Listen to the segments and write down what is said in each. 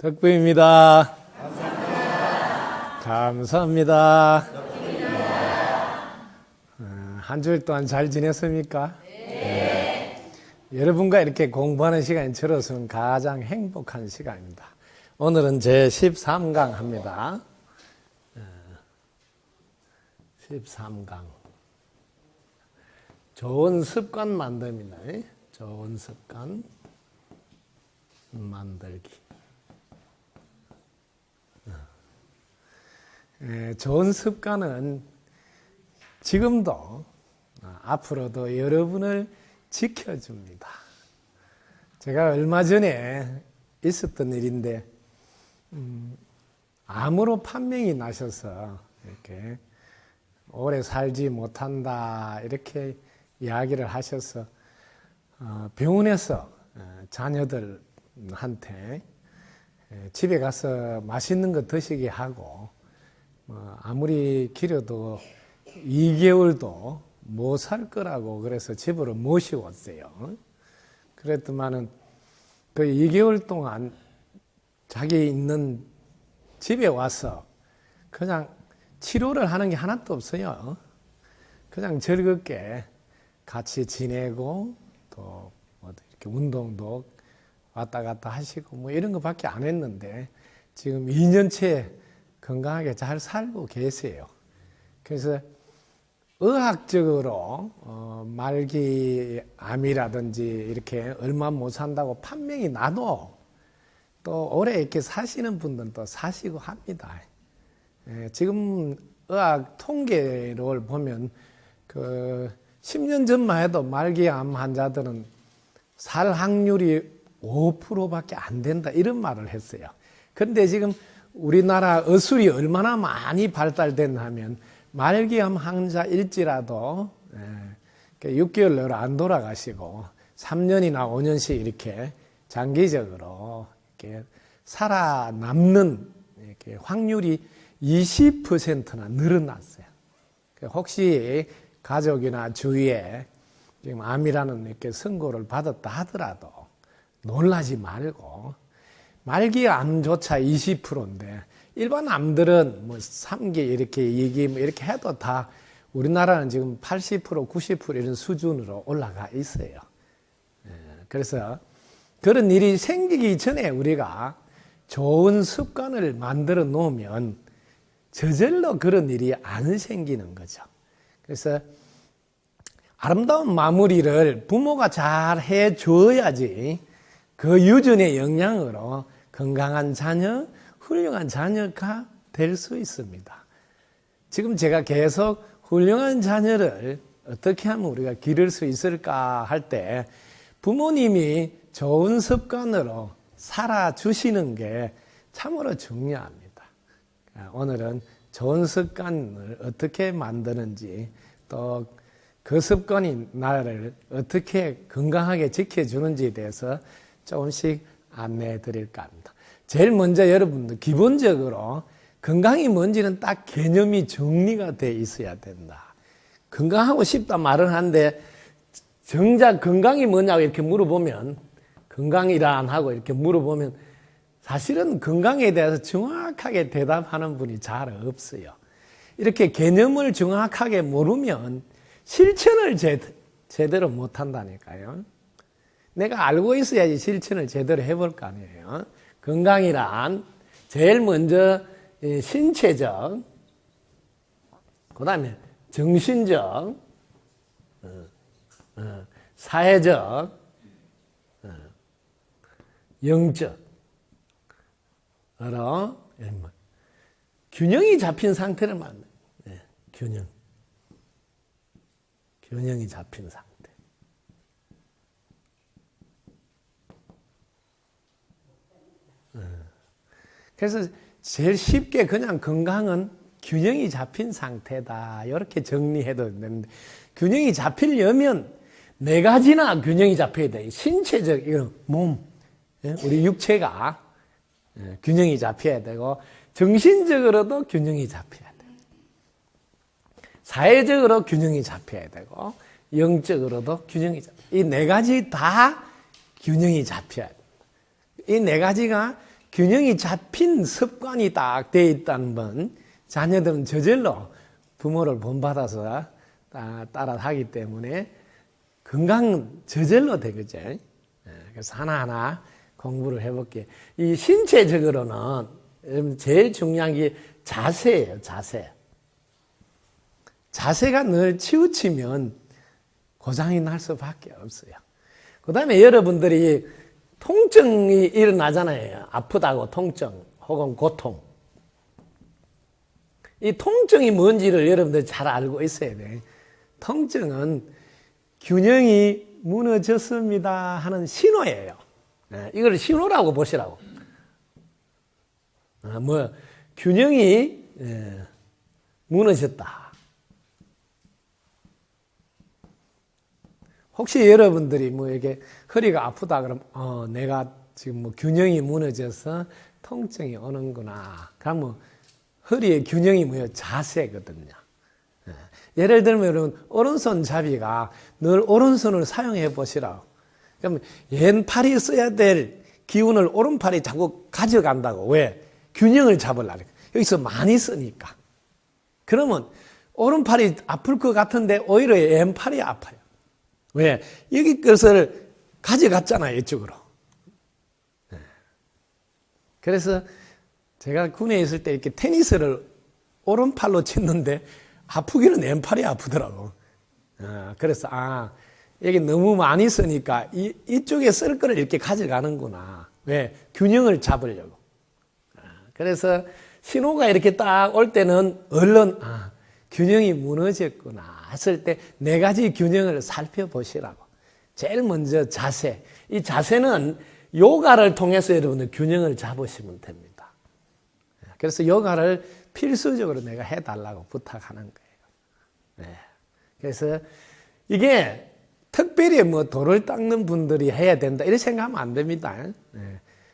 덕부입니다. 감사합니다. 한 주일 동안 잘 지냈습니까? 네. 여러분과 이렇게 공부하는 시간이 저로서는 가장 행복한 시간입니다. 오늘은 제 13강 합니다. 13강. 좋은 습관 만듭니다. 좋은 습관 만들기. 좋은 습관은 지금도 앞으로도 여러분을 지켜줍니다. 제가 얼마 전에 있었던 일인데 암으로 판명이 나셔서 이렇게 오래 살지 못한다 이렇게 이야기를 하셔서 병원에서 자녀들한테 집에 가서 맛있는 거 드시게 하고 아무리 길어도 2개월도 못 살 거라고 그래서 집으로 모시고 왔어요. 그랬더만은 그 2개월 동안 자기 있는 집에 와서 그냥 치료를 하는 게 하나도 없어요. 그냥 즐겁게 같이 지내고 또 이렇게 운동도 왔다 갔다 하시고 뭐 이런 거밖에 안 했는데 지금 2년째 건강하게 잘 살고 계세요. 그래서 의학적으로 말기암이라든지 이렇게 얼마 못 산다고 판명이 나도 또 오래 이렇게 사시는 분들도 사시고 합니다. 지금 의학 통계를 보면 그 10년 전만 해도 말기암 환자들은 살 확률이 5%밖에 안 된다 이런 말을 했어요. 그런데 지금 우리나라 의술이 얼마나 많이 발달됐나 하면 말기암 환자일지라도 6개월 내로 안 돌아가시고 3년이나 5년씩 이렇게 장기적으로 이렇게 살아남는 이렇게 확률이 20%나 늘어났어요. 혹시 가족이나 주위에 지금 암이라는 이렇게 선고를 받았다 하더라도 놀라지 말고 말기암조차 20%인데 일반 암들은 뭐 3기 이렇게 2기 뭐 이렇게 해도 다 우리나라는 지금 80% 90% 이런 수준으로 올라가 있어요. 그래서 그런 일이 생기기 전에 우리가 좋은 습관을 만들어 놓으면 저절로 그런 일이 안 생기는 거죠. 그래서 아름다운 마무리를 부모가 잘 해줘야지 그 유전의 영향으로 건강한 자녀, 훌륭한 자녀가 될 수 있습니다. 지금 제가 계속 훌륭한 자녀를 어떻게 하면 우리가 기를 수 있을까 할 때 부모님이 좋은 습관으로 살아주시는 게 참으로 중요합니다. 오늘은 좋은 습관을 어떻게 만드는지 또 그 습관이 나를 어떻게 건강하게 지켜주는지에 대해서 조금씩 안내해 드릴까 합니다. 제일 먼저 여러분들 기본적으로 건강이 뭔지는 딱 개념이 정리가 돼 있어야 된다. 건강하고 싶다 말은 하는데 정작 건강이 뭐냐고 이렇게 물어보면 건강이란 하고 이렇게 물어보면 사실은 건강에 대해서 정확하게 대답하는 분이 잘 없어요. 이렇게 개념을 정확하게 모르면 실천을 제대로 못한다니까요. 내가 알고 있어야지 실천을 제대로 해볼 거 아니에요. 건강이란 제일 먼저 신체적, 그 다음에 정신적, 사회적, 영적, 균형이 잡힌 상태를 만나요. 균형이 잡힌 상태. 그래서 제일 쉽게 그냥 건강은 균형이 잡힌 상태다 이렇게 정리해도 되는데 균형이 잡히려면 네 가지나 균형이 잡혀야 돼. 신체적 몸, 우리 육체가 균형이 잡혀야 되고 정신적으로도 균형이 잡혀야 돼. 사회적으로 균형이 잡혀야 되고 영적으로도 균형이 잡혀야 돼. 이 네 가지 다 균형이 잡혀야 돼. 이 네 가지가 균형이 잡힌 습관이 딱 돼 있다는 건 자녀들은 저절로 부모를 본받아서 따라 하기 때문에 건강은 저절로 되겠죠. 그래서 하나하나 공부를 해볼게요. 이 신체적으로는 제일 중요한 게 자세예요, 자세. 자세가 늘 치우치면 고장이 날 수밖에 없어요. 그 다음에 여러분들이 통증이 일어나잖아요. 아프다고 통증 혹은 고통. 이 통증이 뭔지를 여러분들이 잘 알고 있어야 돼요. 통증은 균형이 무너졌습니다 하는 신호예요. 이걸 신호라고 보시라고. 균형이 무너졌다. 혹시 여러분들이 이렇게 허리가 아프다 그러면 내가 지금 균형이 무너져서 통증이 오는구나. 그러면 허리의 균형이 자세거든요. 예를 들면 여러분 오른손 잡이가 늘 오른손을 사용해 보시라고. 그러면 왼팔이 써야 될 기운을 오른팔이 자꾸 가져간다고. 왜? 균형을 잡으려고. 여기서 많이 쓰니까. 그러면 오른팔이 아플 것 같은데 오히려 왼팔이 아파요. 왜? 여기 것을 가져갔잖아요, 이쪽으로. 그래서 제가 군에 있을 때 이렇게 테니스를 오른팔로 쳤는데 아프기는 왼팔이 아프더라고. 그래서 여기 너무 많이 쓰니까 이쪽에 쓸 거를 이렇게 가져가는구나. 왜? 균형을 잡으려고. 그래서 신호가 이렇게 딱 올 때는 얼른 균형이 무너졌구나 했을 때 네 가지 균형을 살펴보시라고. 제일 먼저 자세. 이 자세는 요가를 통해서 여러분들 균형을 잡으시면 됩니다. 그래서 요가를 필수적으로 내가 해달라고 부탁하는 거예요. 그래서 이게 특별히 돌을 닦는 분들이 해야 된다 이렇게 생각하면 안 됩니다.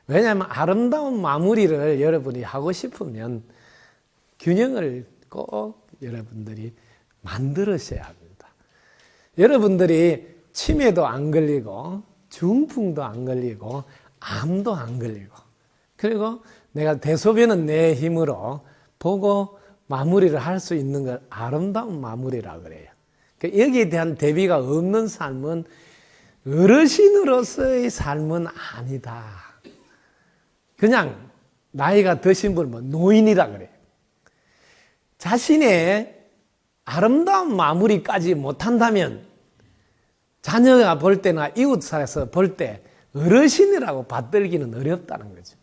왜냐하면 아름다운 마무리를 여러분이 하고 싶으면 균형을 꼭 여러분들이 만들으셔야 합니다. 여러분들이 치매도 안 걸리고 중풍도 안 걸리고 암도 안 걸리고 그리고 내가 대소변은 내 힘으로 보고 마무리를 할 수 있는 걸 아름다운 마무리라고 그래요. 여기에 대한 대비가 없는 삶은 어르신으로서의 삶은 아니다. 그냥 나이가 드신 분은 노인이라 그래요. 자신의 아름다운 마무리까지 못한다면 자녀가 볼 때나 이웃사에서 볼 때 어르신이라고 받들기는 어렵다는 거죠.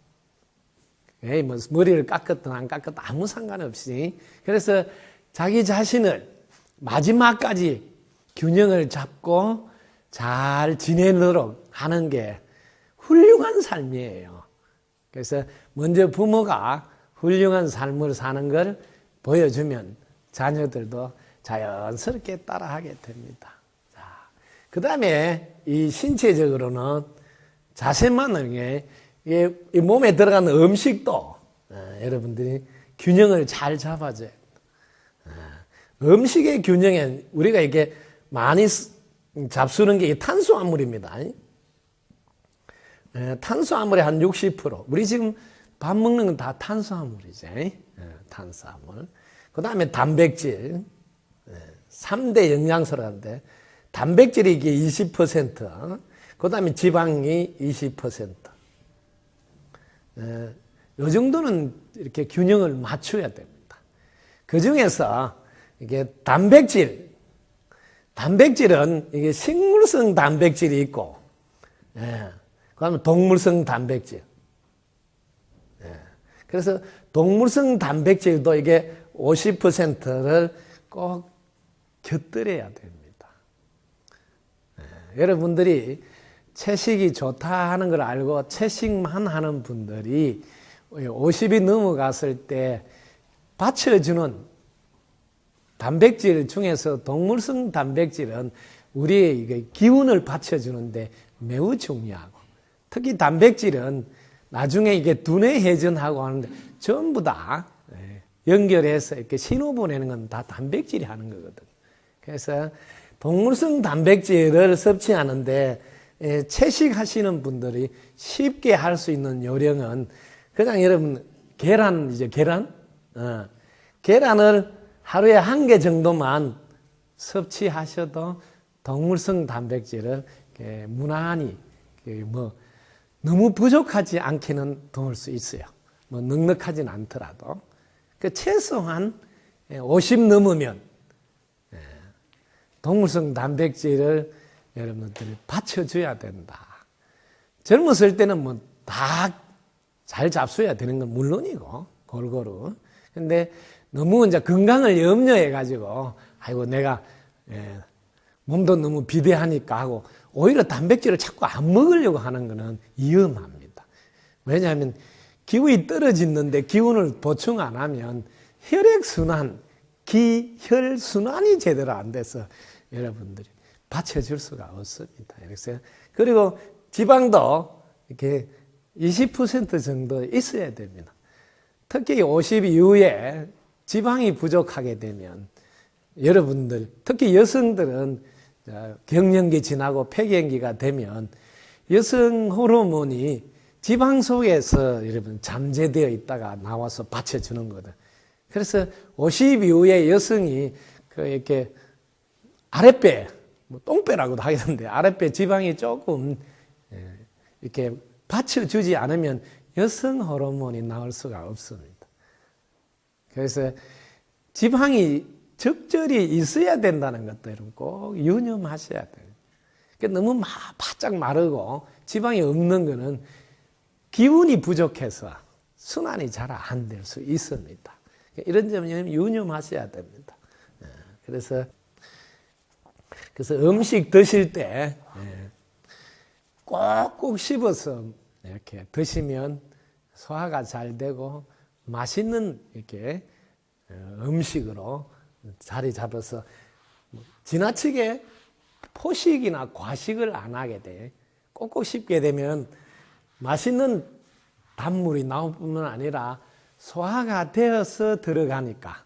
머리를 깎았든 안 깎았든 아무 상관없이. 그래서 자기 자신을 마지막까지 균형을 잡고 잘 지내도록 하는 게 훌륭한 삶이에요. 그래서 먼저 부모가 훌륭한 삶을 사는 걸 보여주면 자녀들도 자연스럽게 따라하게 됩니다. 그 다음에 이 신체적으로는 자세만은 이 몸에 들어가는 음식도 여러분들이 균형을 잘 잡아줘야 됩니다. 음식의 균형에 우리가 이게 많이 잡수는 게 탄수화물입니다. 탄수화물의 한 60%. 우리 지금 밥 먹는 건 다 탄수화물이죠. 탄수화물. 그 다음에 단백질. 3대 영양소라는데 단백질이 이게 20%. 그 다음에 지방이 20%. 이 정도는 이렇게 균형을 맞춰야 됩니다. 그 중에서 이게 단백질은 이게 식물성 단백질이 있고, 그 다음에 동물성 단백질. 그래서 동물성 단백질도 이게 50%를 꼭 곁들여야 됩니다. 여러분들이 채식이 좋다 하는 걸 알고 채식만 하는 분들이 50이 넘어갔을 때 받쳐주는 단백질 중에서 동물성 단백질은 우리의 기운을 받쳐주는데 매우 중요하고 특히 단백질은 나중에 이게 두뇌 회전하고 하는데 전부 다 연결해서 이렇게 신호 보내는 건 다 단백질이 하는 거거든. 그래서 동물성 단백질을 섭취하는데 채식하시는 분들이 쉽게 할 수 있는 요령은 그냥 여러분, 계란이죠, 계란? 계란을 하루에 1개 정도만 섭취하셔도 동물성 단백질을 무난히, 너무 부족하지 않게는 도울 수 있어요. 넉넉하진 않더라도. 최소한 50 넘으면 동물성 단백질을 여러분들이 받쳐줘야 된다. 젊었을 때는 다 잘 잡숴야 되는 건 물론이고, 골고루. 근데 너무 이제 건강을 염려해가지고, 아이고, 내가, 몸도 너무 비대하니까 하고, 오히려 단백질을 자꾸 안 먹으려고 하는 거는 위험합니다. 왜냐하면 기운이 떨어지는데 기운을 보충 안 하면 혈액순환, 기혈순환이 제대로 안 돼서 여러분들이 받쳐줄 수가 없습니다. 그리고 지방도 이렇게 20% 정도 있어야 됩니다. 특히 50 이후에 지방이 부족하게 되면 여러분들, 특히 여성들은 갱년기 지나고 폐경기가 되면 여성 호르몬이 지방 속에서 여러분 잠재되어 있다가 나와서 받쳐주는 거다. 그래서 50 이후에 여성이 이렇게 아랫배, 똥배라고도 하겠는데 아랫배 지방이 조금 이렇게 받쳐주지 않으면 여성 호르몬이 나올 수가 없습니다. 그래서 지방이 적절히 있어야 된다는 것도 여러분 꼭 유념하셔야 돼요. 너무 바짝 마르고 지방이 없는 거는 기운이 부족해서 순환이 잘 안 될 수 있습니다. 이런 점을 유념하셔야 됩니다. 그래서 음식 드실 때 꼭꼭 씹어서 이렇게 드시면 소화가 잘 되고 맛있는 이렇게 음식으로 자리 잡아서 지나치게 포식이나 과식을 안 하게 돼. 꼭꼭 씹게 되면 맛있는 단물이 나올 뿐만 아니라 소화가 되어서 들어가니까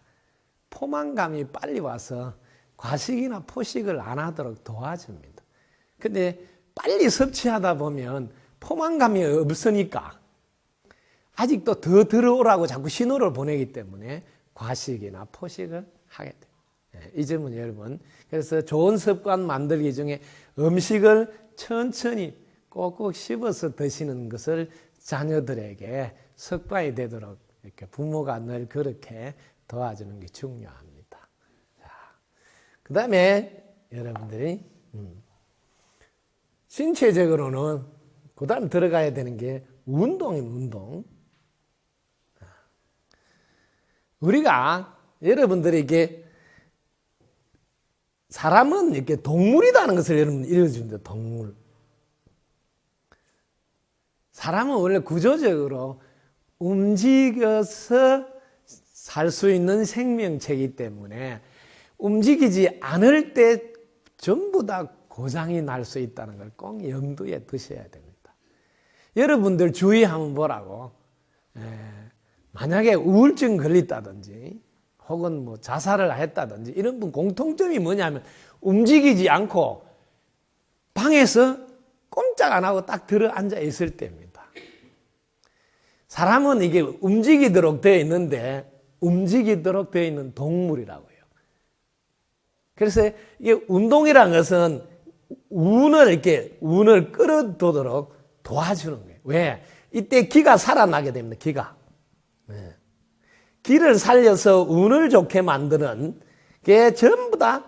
포만감이 빨리 와서 과식이나 포식을 안 하도록 도와줍니다. 근데 빨리 섭취하다 보면 포만감이 없으니까 아직도 더 들어오라고 자꾸 신호를 보내기 때문에 과식이나 포식을 하게 돼요. 이 점은 여러분, 그래서 좋은 습관 만들기 중에 음식을 천천히 꼭꼭 씹어서 드시는 것을 자녀들에게 습관이 되도록 이렇게 부모가 늘 그렇게 도와주는 게 중요합니다. 그 다음에 여러분들이 신체적으로는 그 다음 들어가야 되는 게 운동입니다. 운동. 우리가 여러분들에게 사람은 이렇게 동물이라는 것을 여러분 읽어줍니다. 동물. 사람은 원래 구조적으로 움직여서 살 수 있는 생명체이기 때문에 움직이지 않을 때 전부 다 고장이 날 수 있다는 걸 꼭 염두에 두셔야 됩니다. 여러분들 주위 한번 보라고. 만약에 우울증 걸렸다든지 혹은 자살을 했다든지 이런 분 공통점이 뭐냐면 움직이지 않고 방에서 꼼짝 안 하고 딱 들어 앉아 있을 때입니다. 사람은 이게 움직이도록 되어 있는데 움직이도록 되어 있는 동물이라고요. 그래서 이게 운동이라는 것은 운을 끌어도도록 도와주는 거예요. 왜? 이때 기가 살아나게 됩니다. 기가. 기를 살려서 운을 좋게 만드는 게 전부 다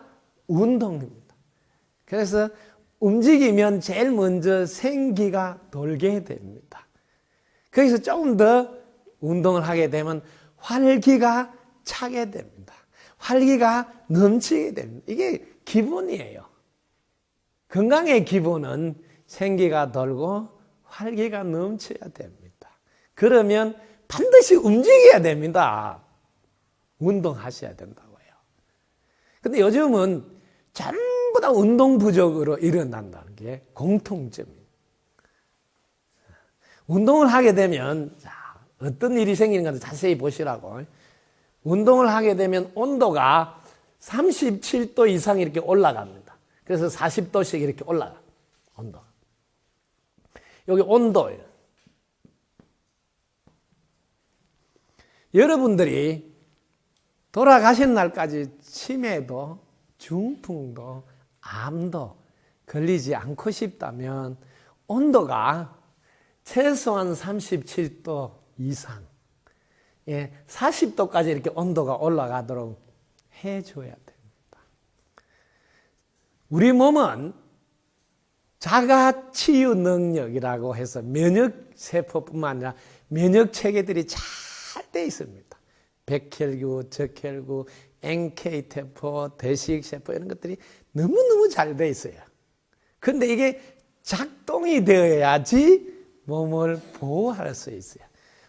운동입니다. 그래서 움직이면 제일 먼저 생기가 돌게 됩니다. 거기서 조금 더 운동을 하게 되면 활기가 차게 됩니다. 활기가 넘치게 됩니다. 이게 기본이에요. 건강의 기본은 생기가 돌고 활기가 넘쳐야 됩니다. 그러면 반드시 움직여야 됩니다. 운동하셔야 된다고요. 근데 요즘은 전부 다 운동 부족으로 일어난다는 게 공통점이에요. 운동을 하게 되면 어떤 일이 생기는가 자세히 보시라고. 운동을 하게 되면 온도가 37도 이상 이렇게 올라갑니다. 그래서 40도씩 이렇게 올라가. 온도가. 여기 온도예요. 여러분들이 돌아가신 날까지 치매도 중풍도 암도 걸리지 않고 싶다면 온도가 최소한 37도 이상, 40도까지 이렇게 온도가 올라가도록 해줘야 됩니다. 우리 몸은 자가치유 능력이라고 해서 면역세포뿐만 아니라 면역체계들이 잘 돼 있습니다. 백혈구, 적혈구, NK세포, 대식세포 이런 것들이 너무너무 잘 돼 있어요. 그런데 이게 작동이 되어야지 몸을 보호할 수 있어요.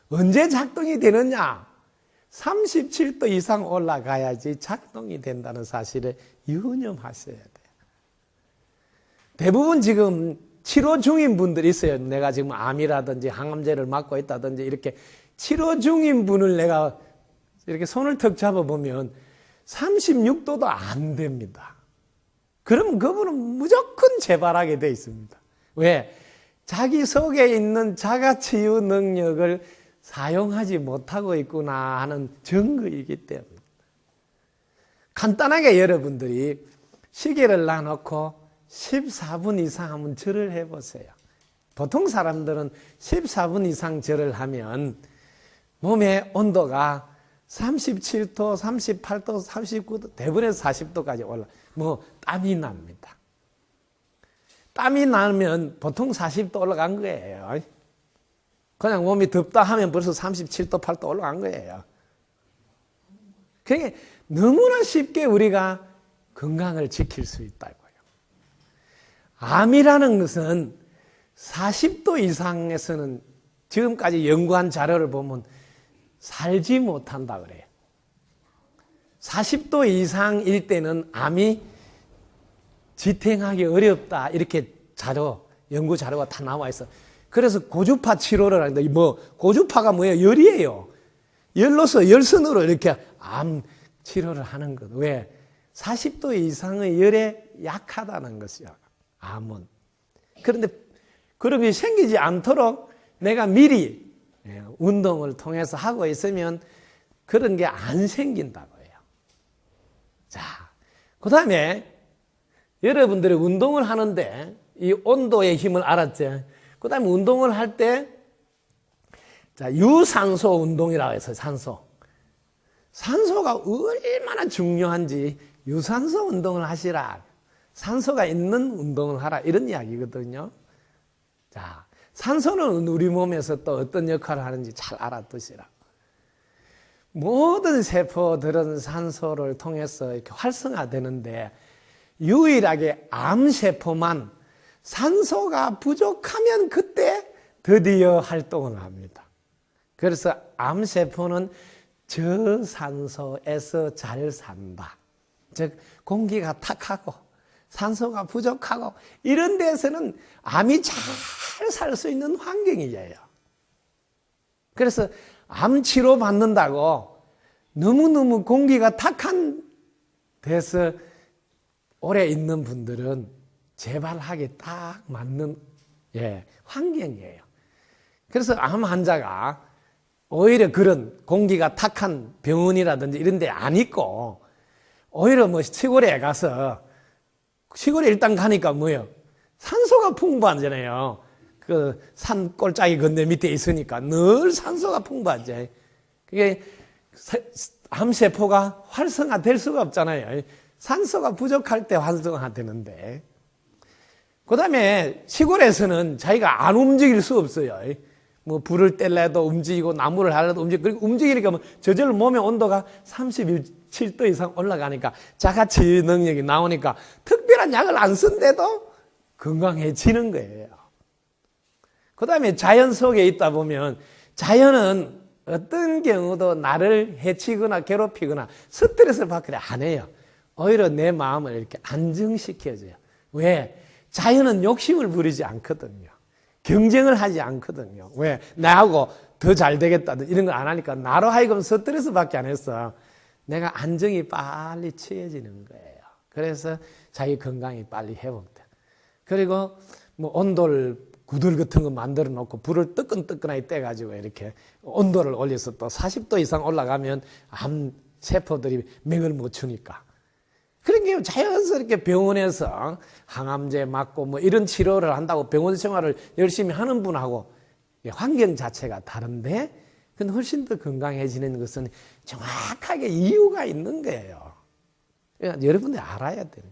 언제 작동이 되느냐? 37도 이상 올라가야지 작동이 된다는 사실을 유념하셔야 돼요. 대부분 지금 치료 중인 분들이 있어요. 내가 지금 암이라든지 항암제를 맞고 있다든지 이렇게 치료 중인 분을 내가 이렇게 손을 턱 잡아보면 36도도 안 됩니다. 그러면 그분은 무조건 재발하게 돼 있습니다. 왜? 자기 속에 있는 자가치유 능력을 사용하지 못하고 있구나 하는 증거이기 때문에. 간단하게 여러분들이 시계를 놔놓고 14분 이상 한번 절을 해보세요. 보통 사람들은 14분 이상 절을 하면 몸의 온도가 37도, 38도, 39도, 대부분에서 40도까지 올라. 땀이 납니다. 땀이 나면 보통 40도 올라간 거예요. 그냥 몸이 덥다 하면 벌써 37도, 8도 올라간 거예요. 그러니까 너무나 쉽게 우리가 건강을 지킬 수 있다고요. 암이라는 것은 40도 이상에서는 지금까지 연구한 자료를 보면 살지 못한다 그래요. 40도 이상일 때는 암이 지탱하기 어렵다 이렇게 연구 자료가 다 나와 있어. 그래서 고주파 치료를 하는데 고주파가 뭐예요? 열이에요. 열로서 열선으로 이렇게 암 치료를 하는 것. 왜? 40도 이상의 열에 약하다는 것이야. 암은. 그런데 그런 게 생기지 않도록 내가 미리 운동을 통해서 하고 있으면 그런 게 안 생긴다고 해요. 자, 그 다음에 여러분들이 운동을 하는데 이 온도의 힘을 알았죠. 그 다음에 운동을 할 때 유산소 운동이라고 해서 산소가 얼마나 중요한지 유산소 운동을 하시라. 산소가 있는 운동을 하라. 이런 이야기거든요. 자, 산소는 우리 몸에서 또 어떤 역할을 하는지 잘 알아두시라. 모든 세포들은 산소를 통해서 이렇게 활성화되는데 유일하게 암세포만 산소가 부족하면 그때 드디어 활동을 합니다. 그래서 암세포는 저산소에서 잘 산다. 즉 공기가 탁하고 산소가 부족하고 이런 데서는 암이 잘 살 수 있는 환경이에요. 그래서 암 치료 받는다고 너무너무 공기가 탁한 데서 오래 있는 분들은 재발하기 딱 맞는 환경이에요. 그래서 암 환자가 오히려 그런 공기가 탁한 병원이라든지 이런 데 안 있고 오히려 시골에 가서 시골에 일단 가니까 뭐예요? 산소가 풍부하잖아요. 그 산 꼴짝이 건너 밑에 있으니까 늘 산소가 풍부하지. 그게 암세포가 활성화될 수가 없잖아요. 산소가 부족할 때 활성화되는데. 그 다음에 시골에서는 자기가 안 움직일 수 없어요. 불을 뗄래도 움직이고 나무를 하려도 움직이고, 그리고 움직이니까 저절로 몸의 온도가 37도 이상 올라가니까 자가치유 능력이 나오니까 특별한 약을 안 쓴데도 건강해지는 거예요. 그 다음에 자연 속에 있다 보면 자연은 어떤 경우도 나를 해치거나 괴롭히거나 스트레스를 받거나 안 해요. 오히려 내 마음을 이렇게 안정시켜줘요. 왜? 자연은 욕심을 부리지 않거든요. 경쟁을 하지 않거든요. 왜? 나하고 더 잘 되겠다든 이런 걸 안 하니까 나로 하여금 스트레스밖에 안 했어. 내가 안정이 빨리 취해지는 거예요. 그래서 자기 건강이 빨리 회복돼. 그리고 온도를 구들 같은 거 만들어 놓고 불을 뜨끈뜨끈하게 떼가지고 이렇게 온도를 올려서 또 40도 이상 올라가면 암 세포들이 맥을 못 추니까. 그러니까 자연스럽게 병원에서 항암제 맞고 뭐 이런 치료를 한다고 병원 생활을 열심히 하는 분하고 환경 자체가 다른데 근데 훨씬 더 건강해지는 것은 정확하게 이유가 있는 거예요. 그러니까 여러분들이 알아야 돼요.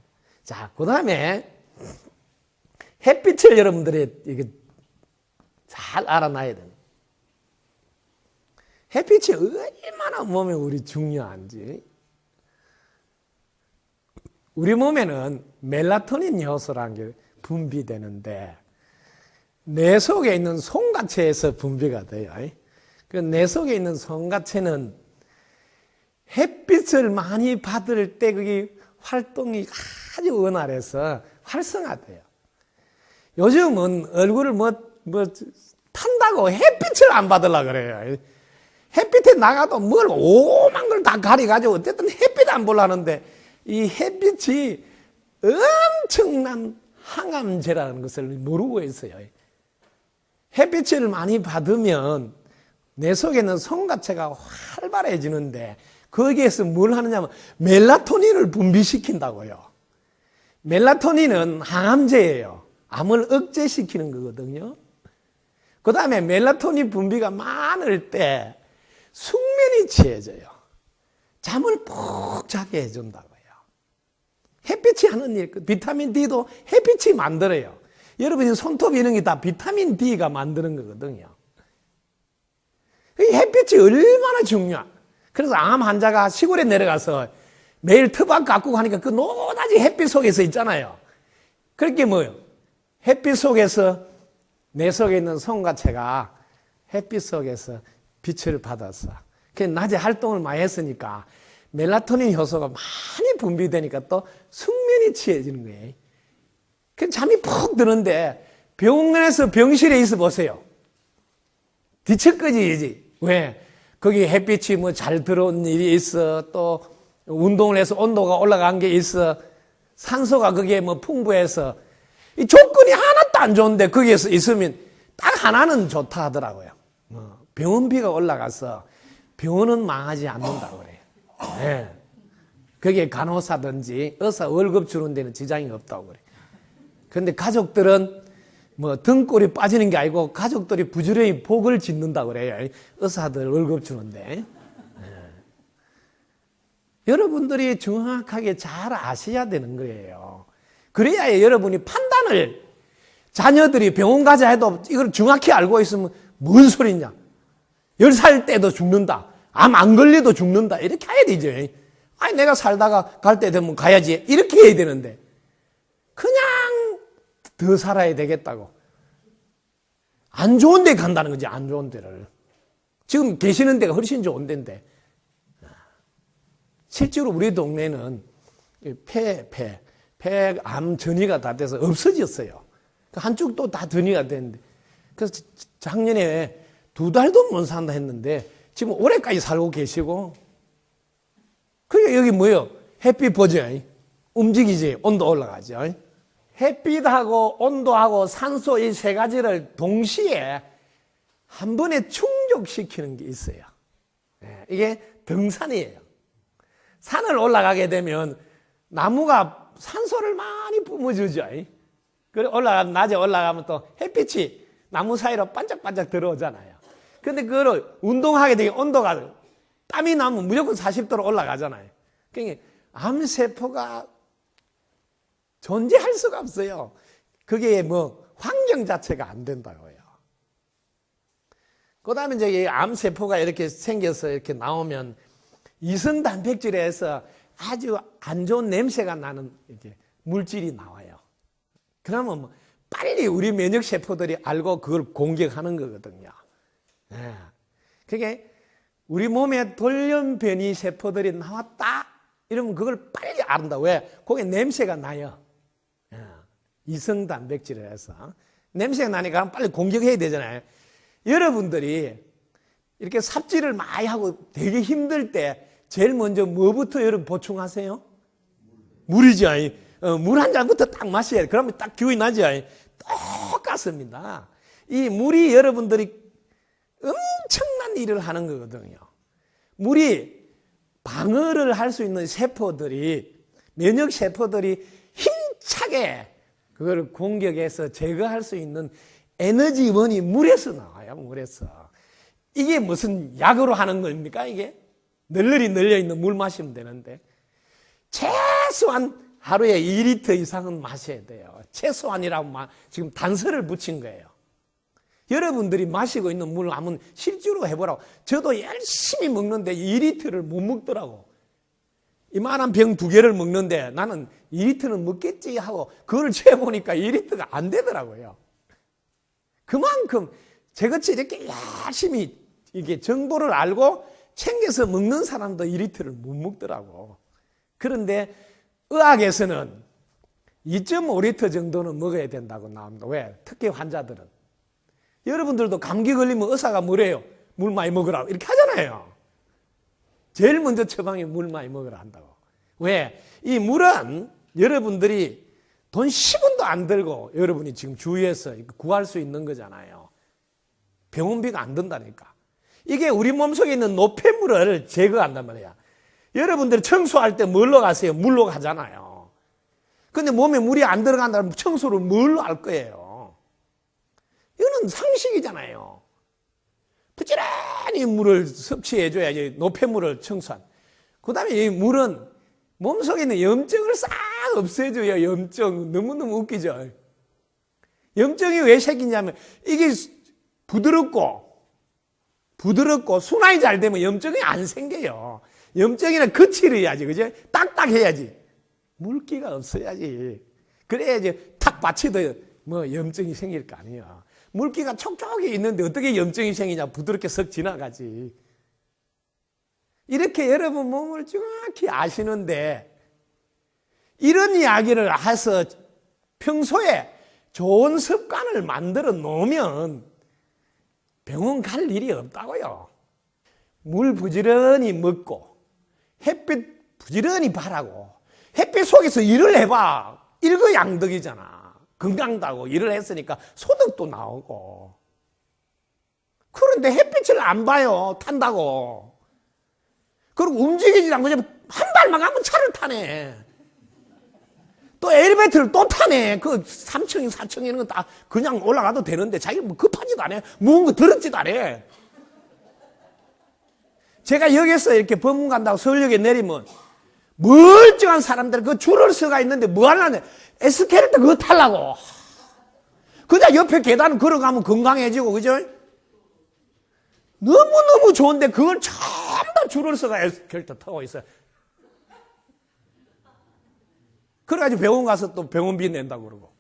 자, 그 다음에 햇빛을 여러분들이 이게 잘 알아놔야 돼요. 햇빛이 얼마나 몸에 우리 중요한지. 우리 몸에는 멜라토닌 효소라는 게 분비되는데 뇌 속에 있는 송가체에서 분비가 돼요. 그 뇌 속에 있는 송가체는 햇빛을 많이 받을 때 그게 활동이 아주 원활해서 활성화돼요. 요즘은 얼굴을 탄다고 햇빛을 안 받으려고 그래요. 햇빛에 나가도 뭘 오만 걸 다 가려가지고 어쨌든 햇빛 안 보려는데 이 햇빛이 엄청난 항암제라는 것을 모르고 있어요. 햇빛을 많이 받으면 내 속에는 송가체가 활발해지는데 거기에서 뭘 하느냐면 멜라토닌을 분비시킨다고요. 멜라토닌은 항암제예요. 암을 억제시키는 거거든요. 그 다음에 멜라토닌 분비가 많을 때 숙면이 취해져요. 잠을 푹 자게 해준다고요. 햇빛이 하는 일, 비타민 D도 햇빛이 만들어요. 여러분이 손톱 이런 게 다 비타민 D가 만드는 거거든요. 햇빛이 얼마나 중요한. 그래서 암 환자가 시골에 내려가서 매일 터박 갖고 가니까 그 노다지 햇빛 속에서 있잖아요. 그렇게 뭐요? 햇빛 속에서 내 속에 있는 송가체가 햇빛 속에서 빛을 받아서 낮에 활동을 많이 했으니까 멜라토닌 효소가 많이 분비되니까 또 숙면이 취해지는 거예요. 잠이 푹 드는데 병원에서 병실에 있어 보세요. 뒤척거지지. 왜? 거기 햇빛이 뭐 잘 들어온 일이 있어. 또 운동을 해서 온도가 올라간 게 있어. 산소가 거기에 뭐 풍부해서 이 조건이 하나도 안 좋은데 거기에서 있으면 딱 하나는 좋다 하더라고요. 병원비가 올라가서 병원은 망하지 않는다고 그래요. 네. 거기에 간호사든지 의사 월급 주는 데는 지장이 없다고 그래요. 그런데 가족들은 뭐 등골이 빠지는 게 아니고 가족들이 부지런히 복을 짓는다고 그래요. 의사들 월급 주는데. 여러분들이 정확하게 잘 아셔야 되는 거예요. 그래야 여러분이 판단을 자녀들이 병원 가자 해도 이걸 정확히 알고 있으면 뭔 소리냐. 10살 때도 죽는다. 암 안 걸려도 죽는다. 이렇게 해야 되죠. 아니 내가 살다가 갈 때 되면 가야지. 이렇게 해야 되는데 그냥 더 살아야 되겠다고. 안 좋은 데 간다는 거지. 안 좋은 데를. 지금 계시는 데가 훨씬 좋은 데인데 실제로 우리 동네는 폐암 전이가 다 돼서 없어졌어요. 한쪽도 다 전이가 됐는데 그래서 작년에 2달도 못 산다 했는데 지금 올해까지 살고 계시고 그게 여기 뭐예요? 햇빛 보죠. 움직이지. 온도 올라가죠. 햇빛하고 온도하고 산소 이 세 가지를 동시에 한 번에 충족시키는 게 있어요. 이게 등산이에요. 산을 올라가게 되면 나무가 산소를 많이 뿜어주죠. 그래 낮에 올라가면 또 햇빛이 나무 사이로 반짝반짝 들어오잖아요. 근데 그걸 운동하게 되면 온도가 땀이 나면 무조건 40도로 올라가잖아요. 그러니까 암세포가 존재할 수가 없어요. 그게 뭐 환경 자체가 안 된다고요. 그 다음에 이제 암세포가 이렇게 생겨서 이렇게 나오면 이성 단백질에서 아주 안 좋은 냄새가 나는 이렇게 물질이 나와요. 그러면 뭐 빨리 우리 면역 세포들이 알고 그걸 공격하는 거거든요. 그게 우리 몸에 돌연변이 세포들이 나왔다 이러면 그걸 빨리 안다. 왜? 거기에 냄새가 나요. 이성 단백질에서 냄새가 나니까 빨리 공격해야 되잖아요. 여러분들이 이렇게 삽질을 많이 하고 되게 힘들 때 제일 먼저 뭐부터 여러분 보충하세요? 물이죠. 물 한 잔부터 딱 마셔야 돼. 그러면 딱 기운이 나죠. 똑같이 몰랐습니다. 이 물이 여러분들이 엄청난 일을 하는 거거든요. 물이 방어를 할 수 있는 세포들이, 면역 세포들이 힘차게 그걸 공격해서 제거할 수 있는 에너지원이 물에서 나와요. 물에서. 이게 무슨 약으로 하는 겁니까? 이게 널널이 널려있는 물 마시면 되는데 최소한 하루에 2리터 이상은 마셔야 돼요. 최소한이라고 지금 단서를 붙인 거예요. 여러분들이 마시고 있는 물 한번 실제로 해보라고. 저도 열심히 먹는데 2리터를 못 먹더라고. 이만한 병 2개를 먹는데 나는 2리터는 먹겠지 하고 그걸 재보니까 2리터가 안 되더라고요. 그만큼 저같이 이렇게 열심히 이게 정보를 알고 챙겨서 먹는 사람도 2리터를 못 먹더라고. 그런데 의학에서는 2.5리터 정도는 먹어야 된다고 나옵니다. 왜? 특히 환자들은. 여러분들도 감기 걸리면 의사가 뭐래요? 물 많이 먹으라 이렇게 하잖아요. 제일 먼저 처방이 물 많이 먹으라 한다고. 왜? 이 물은 여러분들이 돈 10원도 안 들고 여러분이 지금 주위에서 구할 수 있는 거잖아요. 병원비가 안 든다니까. 이게 우리 몸속에 있는 노폐물을 제거한단 말이야. 여러분들이 청소할 때 뭘로 가세요? 물로 가잖아요. 근데 몸에 물이 안 들어간다면 청소를 뭘로 할 거예요? 이거는 상식이잖아요. 부지런히 물을 섭취해줘야지 노폐물을 청소한. 그 다음에 이 물은 몸속에 있는 염증을 싹 없애줘요. 염증. 너무너무 웃기죠. 염증이 왜 생기냐면 이게 부드럽고 순환이 잘 되면 염증이 안 생겨요. 염증이는 거칠어야지, 그죠? 딱딱해야지. 물기가 없어야지. 그래야지 탁 받쳐도 뭐 염증이 생길 거 아니에요. 물기가 촉촉히 있는데 어떻게 염증이 생기냐? 부드럽게 썩 지나가지. 이렇게 여러분 몸을 정확히 아시는데 이런 이야기를 해서 평소에 좋은 습관을 만들어 놓으면 병원 갈 일이 없다고요. 물 부지런히 먹고 햇빛 부지런히 바라고 햇빛 속에서 일을 해봐. 일거양득이잖아. 건강다고 일을 했으니까 소득도 나오고. 그런데 햇빛을 안 봐요. 탄다고. 그리고 움직이지 않고 한 발만 가면 차를 타네. 또 엘리베이터를 또 타네. 그 3층, 4층 이런 거 다 그냥 올라가도 되는데 자기가 뭐 급하지도 않아. 무거운 거 더럽지도 않아. 제가 역에서 이렇게 법문 간다고 서울역에 내리면 멀쩡한 사람들 그 줄을 서가 있는데 뭐 하려냐. 에스케레이터 그거 타려고. 그냥 옆에 계단 걸어가면 건강해지고, 그죠? 너무너무 좋은데 그걸 전부 다 줄을 서가 에스케레이터 타고 있어요. 그래가지고 병원 가서 또 병원비 낸다고 그러고.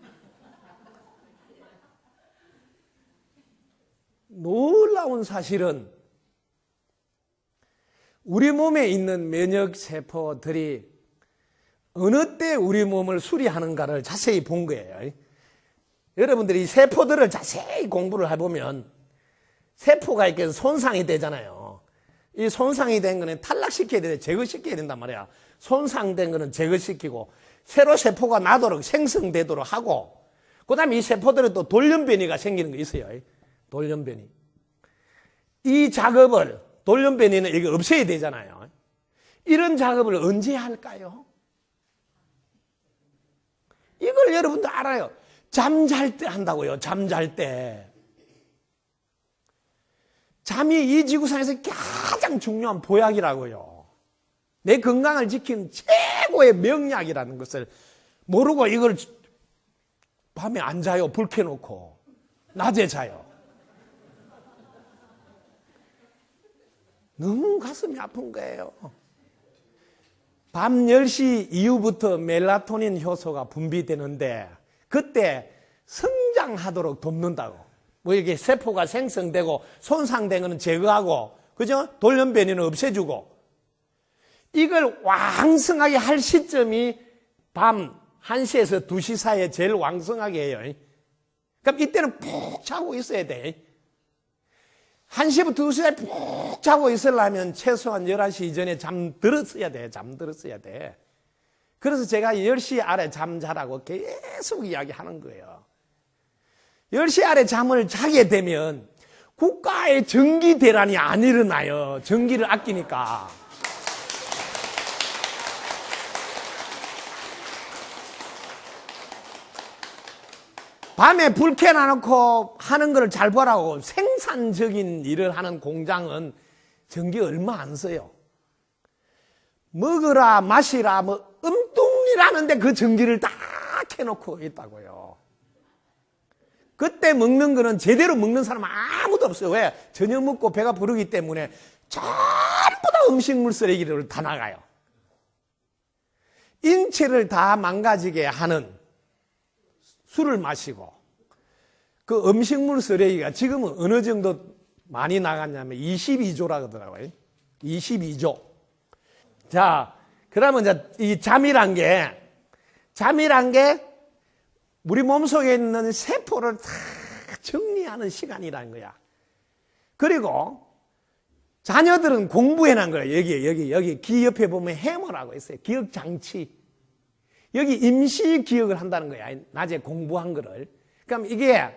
놀라운 사실은 우리 몸에 있는 면역세포들이 어느 때 우리 몸을 수리하는가를 자세히 본 거예요. 여러분들이 세포들을 자세히 공부를 해보면 세포가 이렇게 손상이 되잖아요. 이 손상이 된 거는 탈락시켜야 돼, 제거시켜야 된단 말이야. 손상된 거는 제거시키고 새로 세포가 나도록 생성되도록 하고 그 다음에 이 세포들은 또 돌연변이가 생기는 거 있어요. 돌연변이. 이 작업을 돌연변이는 이게 없애야 되잖아요. 이런 작업을 언제 할까요? 이걸 여러분도 알아요. 잠잘 때 한다고요. 잠잘 때. 잠이 이 지구상에서 가장 중요한 보약이라고요. 내 건강을 지키는 최고의 명약이라는 것을 모르고 이걸 밤에 안 자요. 불 켜놓고. 낮에 자요. 너무 가슴이 아픈 거예요. 밤 10시 이후부터 멜라토닌 효소가 분비되는데 그때 성장하도록 돕는다고. 뭐 이렇게 세포가 생성되고 손상된 거는 제거하고, 그죠? 돌연변이는 없애주고. 이걸 왕성하게 할 시점이 밤 1시에서 2시 사이에 제일 왕성하게 해요. 그럼 이때는 푹 자고 있어야 돼. 1시부터 2시 사이에 푹 자고 있으려면 최소한 11시 이전에 잠들었어야 돼. 잠들었어야 돼. 그래서 제가 10시 아래 잠자라고 계속 이야기하는 거예요. 10시 아래 잠을 자게 되면 국가의 전기 대란이 안 일어나요. 전기를 아끼니까. 밤에 불 켜놔놓고 하는 걸 잘 보라고. 생산적인 일을 하는 공장은 전기 얼마 안 써요. 먹으라 마시라 뭐 엉뚱이라는데 그 전기를 다 켜놓고 있다고요. 그때 먹는 거는 제대로 먹는 사람 아무도 없어요. 왜? 저녁 먹고 배가 부르기 때문에 전부 다 음식물 쓰레기를 다 나가요. 인체를 다 망가지게 하는 술을 마시고, 그 음식물 쓰레기가 지금은 어느 정도 많이 나갔냐면 22조라 그러더라고요. 22조. 자, 그러면 이제 이 잠이란 게 우리 몸속에 있는 세포를 다 정리하는 시간이라는 거야. 그리고 자녀들은 공부해놓은 거야. 여기 귀 옆에 보면 해머라고 있어요. 기억 장치. 여기 임시 기억을 한다는 거야. 낮에 공부한 거를. 그럼 이게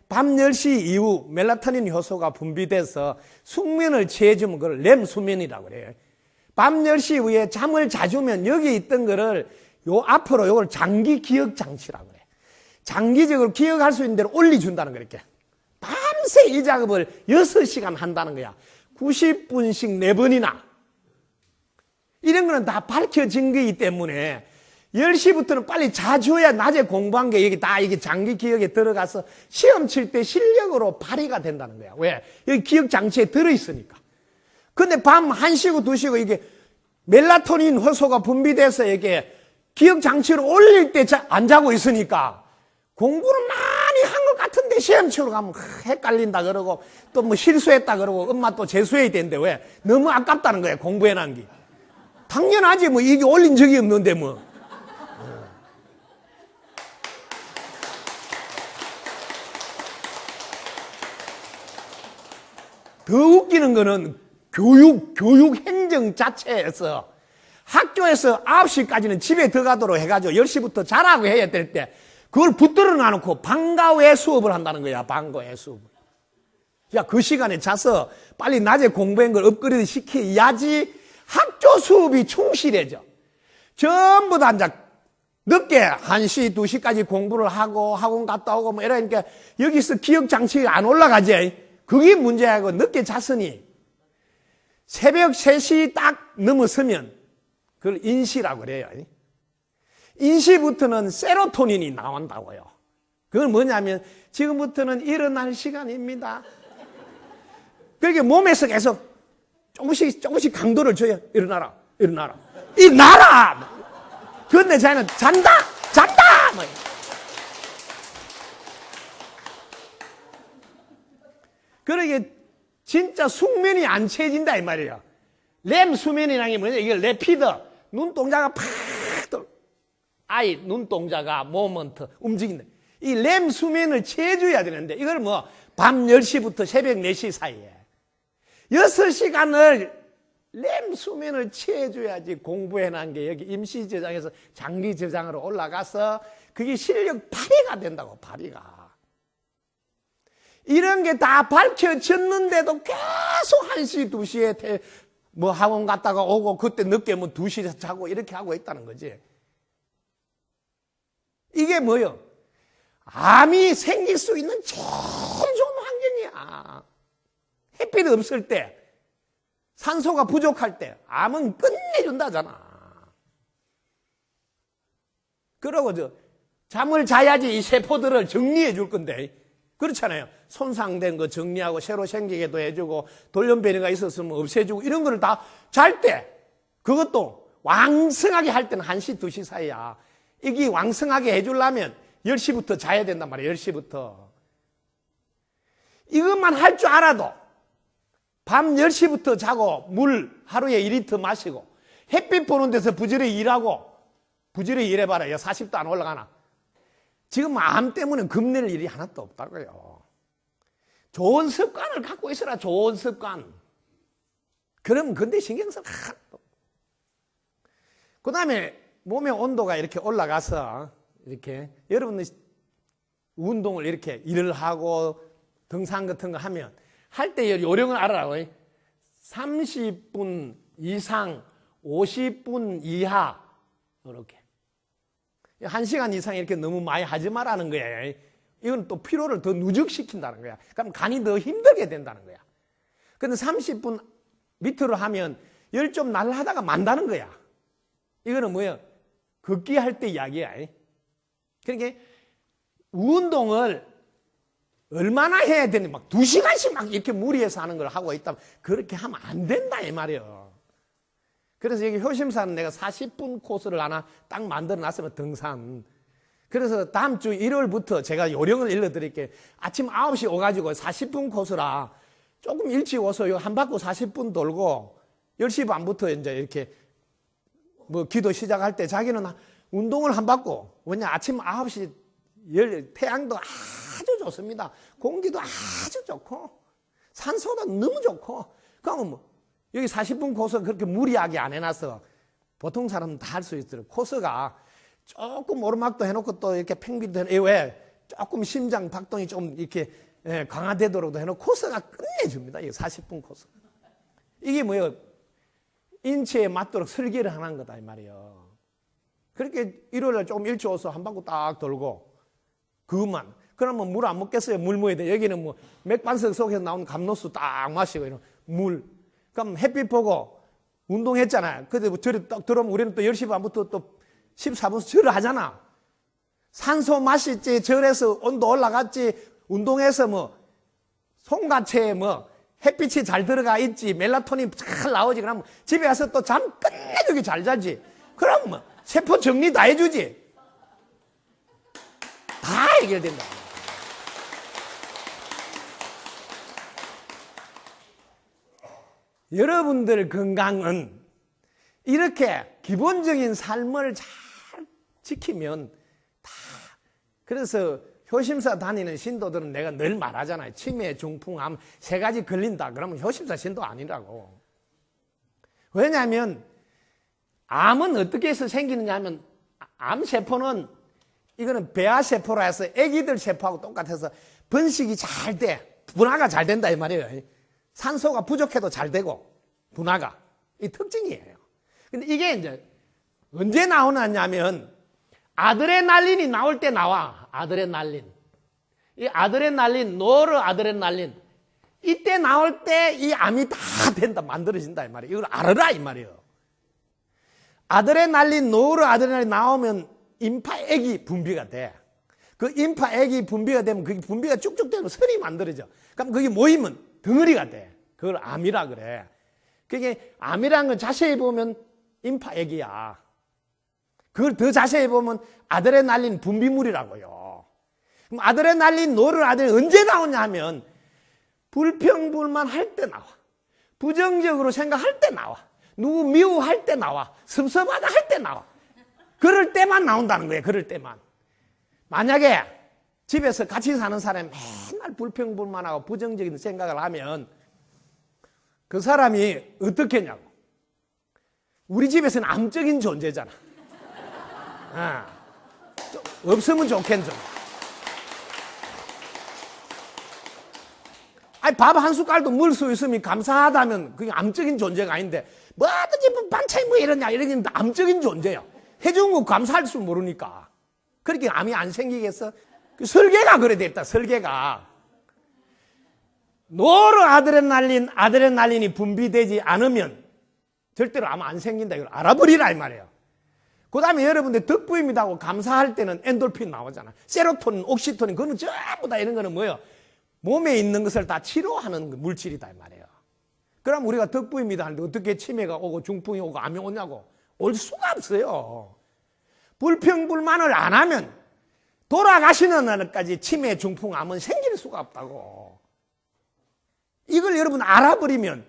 밤 10시 이후 멜라토닌 효소가 분비돼서 숙면을 취해주면 그걸 렘 수면이라고 그래요. 밤 10시 이후에 잠을 자주면 여기 있던 거를 요 앞으로 요걸 장기 기억 장치라고 그래. 장기적으로 기억할 수 있는 대로 올려준다는 거 이렇게. 밤새 이 작업을 6시간 한다는 거야. 90분씩 4번이나. 이런 거는 다 밝혀진 거이기 때문에 10시부터는 빨리 자줘야 낮에 공부한 게 여기 다 이게 장기 기억에 들어가서 시험 칠 때 실력으로 발휘가 된다는 거야. 왜? 여기 기억 장치에 들어있으니까. 근데 밤 1시고 2시고 이게 멜라토닌 효소가 분비돼서 이게 기억 장치를 올릴 때 안 자고 있으니까 공부를 많이 한 것 같은데 시험 치러 가면 헷갈린다 그러고 또 뭐 실수했다 그러고 엄마 또 재수해야 되는데 왜? 너무 아깝다는 거야, 공부해놓은 게. 당연하지, 뭐 이게 올린 적이 없는데 뭐. 더 웃기는 거는 교육 행정 자체에서 학교에서 9시까지는 집에 들어가도록 해가지고 10시부터 자라고 해야 될 때 그걸 붙들어 놔놓고 방과 외 수업을 한다는 거야. 방과 외 수업을. 야, 그 시간에 자서 빨리 낮에 공부한 걸 업그레이드 시켜야지 학교 수업이 충실해져. 전부 다 이제 늦게 1시, 2시까지 공부를 하고 학원 갔다 오고 뭐 이러니까 여기서 기억 장치가 안 올라가지. 그게 문제하고 늦게 잤으니 새벽 3시 딱 넘어서면 그걸 인시라고 그래요. 인시부터는 세로토닌이 나온다고요. 그건 뭐냐면 지금부터는 일어날 시간입니다. 그렇게 몸에서 계속 조금씩 강도를 줘요. 일어나라. 그런데 자기는 잔다. 뭐. 그러게 진짜 숙면이 안 채진다 이 말이에요. 렘 수면이라는 게 뭐냐? 이게 레피더. 눈동자가 팍 아이 눈동자가 모먼트 움직인다. 이 렘 수면을 취해줘야 되는데 이걸 뭐 밤 10시부터 새벽 4시 사이에 6시간을 렘 수면을 취해줘야지 공부해놓은 게 여기 임시 저장에서 장기 저장으로 올라가서 그게 실력 발휘가 된다고. 발휘가. 이런 게 다 밝혀졌는데도 계속 1시 2시에 뭐 학원 갔다가 오고 그때 늦게 뭐 2시에 자고 이렇게 하고 있다는 거지. 이게 뭐요? 암이 생길 수 있는 제일 좋은 환경이야. 햇빛 없을 때, 산소가 부족할 때 암은 끝내준다잖아. 그러고 잠을 자야지 이 세포들을 정리해 줄 건데 그렇잖아요. 손상된 거 정리하고 새로 생기게도 해주고 돌연변이가 있었으면 없애주고 이런 거를 다 잘 때 그것도 왕성하게 할 때는 1시, 2시 사이야. 이게 왕성하게 해주려면 10시부터 자야 된단 말이에요. 10시부터. 이것만 할 줄 알아도 밤 10시부터 자고 물 하루에 2리터 마시고 햇빛 보는 데서 부지런히 일하고 부지런히 일해봐라. 40도 안 올라가나. 지금 암 때문에 겁낼 일이 하나도 없다고요. 좋은 습관을 갖고 있어라. 좋은 습관. 그럼 근데 신경 쓸 하나도. 그 다음에 몸의 온도가 이렇게 올라가서 이렇게 여러분들 운동을 이렇게 일을 하고 등산 같은 거 하면 할 때 요령을 알아라고. 30분 이상, 50분 이하 이렇게. 1시간 이상 이렇게 너무 많이 하지 말라는 거야. 이건 또 피로를 더 누적시킨다는 거야. 그럼 간이 더 힘들게 된다는 거야. 근데 30분 밑으로 하면 열 좀 날라하다가 만다는 거야. 이거는 뭐야? 걷기 할 때 이야기야. 그러니까 운동을 얼마나 해야 되니 막 2시간씩 막 이렇게 무리해서 하는 걸 하고 있다면 그렇게 하면 안 된다 이 말이에요. 그래서 여기 효심사는 내가 40분 코스를 하나 딱 만들어 놨으면 등산. 그래서 다음 주 일요일부터 제가 요령을 일러드릴게요. 아침 9시 오가지고 40분 코스라 조금 일찍 와서 한 바퀴 40분 돌고 10시 반부터 이제 이렇게 뭐 기도 시작할 때 자기는 운동을 한 바퀴. 왜냐 아침 9시 태양도 아주 좋습니다. 공기도 아주 좋고 산소도 너무 좋고. 그러면 뭐 여기 40분 코스 그렇게 무리하게 안 해놨어. 보통 사람은 다 할 수 있어요. 코스가 조금 오르막도 해놓고 또 이렇게 팽비도 해놓고 왜 조금 심장 박동이 좀 이렇게 강화되도록도 해놓고 코스가 끝내줍니다. 이 40분 코스. 이게 뭐예요? 인체에 맞도록 설계를 하는 거다 이 말이에요. 그렇게 일요일날 조금 일찍 와서 한 바퀴 딱 돌고 그것만. 그러면 물 안 먹겠어요? 물 먹어야 돼. 여기는 뭐 맥반석 속에서 나온 감로수 딱 마시고 이런 물. 그럼 햇빛 보고 운동했잖아요. 근데 뭐 절에 딱 들어오면 우리는 또 10시 반부터 또 14분에서 절을 하잖아. 산소 마시지, 절에서 온도 올라갔지, 운동해서 뭐 송가체에 뭐 햇빛이 잘 들어가 있지, 멜라토닌 잘 나오지. 그러면 집에 가서 또 잠 끝내주기 잘 자지. 그럼 뭐 세포 정리 다 해주지. 다 해결된다. 여러분들 건강은 이렇게 기본적인 삶을 잘 지키면 다. 그래서 효심사 다니는 신도들은 내가 늘 말하잖아요. 치매, 중풍, 암 3가지 걸린다. 그러면 효심사 신도 아니라고. 왜냐하면 암은 어떻게 해서 생기느냐 하면 암세포는 이거는 배아세포라 해서 애기들 세포하고 똑같아서 번식이 잘 돼. 분화가 잘 된다 이 말이에요. 산소가 부족해도 잘 되고 분화가. 이 특징이에요. 근데 이게 이제 언제 나오느냐면 아드레날린이 나올 때 나와. 아드레날린. 이 아드레날린, 노르아드레날린. 이때 나올 때 이 암이 다 된다, 만들어진다 이 말이에요. 이걸 알아라 이 말이에요. 아드레날린, 노르아드레날린 나오면 임파액이 분비가 돼. 그 임파액이 분비가 되면 그게 분비가 쭉쭉 되면 설이 만들어져. 그럼 그게 모이면 덩어리가 돼. 그걸 암이라 그래. 그게 암이라는 걸 자세히 보면 임파액이야. 그걸 더 자세히 보면 아드레날린 분비물이라고요. 그럼 아드레날린, 노르아드레날린 언제 나오냐 하면 불평불만 할 때 나와. 부정적으로 생각할 때 나와. 누구 미워할 때 나와. 섭섭하다 할 때 나와. 그럴 때만 나온다는 거예요. 그럴 때만. 만약에 집에서 같이 사는 사람이 맨날 불평불만하고 부정적인 생각을 하면 그 사람이 어떻게 했냐고. 우리 집에서는 암적인 존재잖아. 없으면 좋겠죠. 아니, 밥 한 숟갈도 먹을 수 있으면 감사하다면 그게 암적인 존재가 아닌데 뭐든지 뭐 반찬이 뭐 이러냐 이러는데 암적인 존재야. 해준 거 감사할 줄 모르니까. 그렇게 암이 안 생기겠어? 그 설계가 그래 됐다. 설계가. 노르아드레날린, 아드레날린이 분비되지 않으면 절대로 암 안 생긴다. 이걸 알아버리라 이 말이에요. 그 다음에 여러분들 덕부입니다 하고 감사할 때는 엔돌핀 나오잖아. 세로토닌, 옥시토닌, 그거는 전부 다 이런 거는 뭐예요? 몸에 있는 것을 다 치료하는 물질이다 이 말이에요. 그럼 우리가 덕부입니다 하는데 어떻게 치매가 오고 중풍이 오고 암이 오냐고. 올 수가 없어요. 불평불만을 안 하면 돌아가시는 날까지 치매, 중풍, 암은 생길 수가 없다고. 이걸 여러분 알아버리면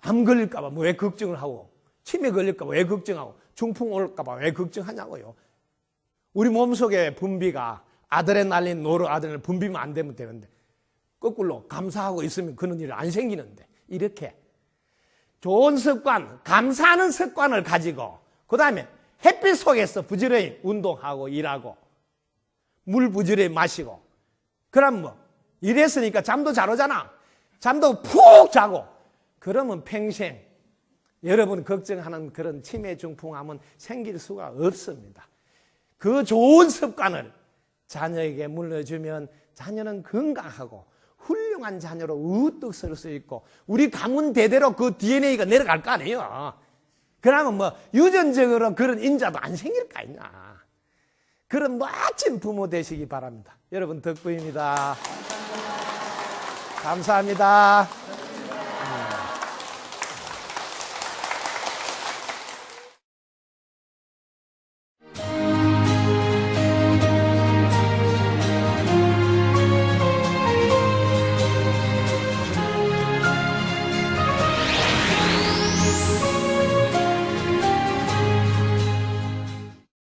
암 걸릴까봐 왜 걱정을 하고, 치매 걸릴까봐 왜 걱정하고, 중풍 올까봐 왜 걱정하냐고요. 우리 몸속에 분비가 아드레날린, 노르아드레날린 분비만 안 되면 되는데 거꾸로 감사하고 있으면 그런 일이 안 생기는데 이렇게 좋은 습관, 감사하는 습관을 가지고 그 다음에 햇빛 속에서 부지런히 운동하고 일하고 물 부지런히 마시고. 그럼 뭐 이랬으니까 잠도 잘 오잖아. 잠도 푹 자고. 그러면 평생 여러분 걱정하는 그런 치매 중풍암은 생길 수가 없습니다. 그 좋은 습관을 자녀에게 물려주면 자녀는 건강하고 훌륭한 자녀로 우뚝 설 수 있고 우리 가문 대대로 그 DNA가 내려갈 거 아니에요. 그러면 뭐 유전적으로 그런 인자도 안 생길 거 아니냐. 그런 멋진 부모 되시기 바랍니다. 여러분 덕분입니다. 감사합니다.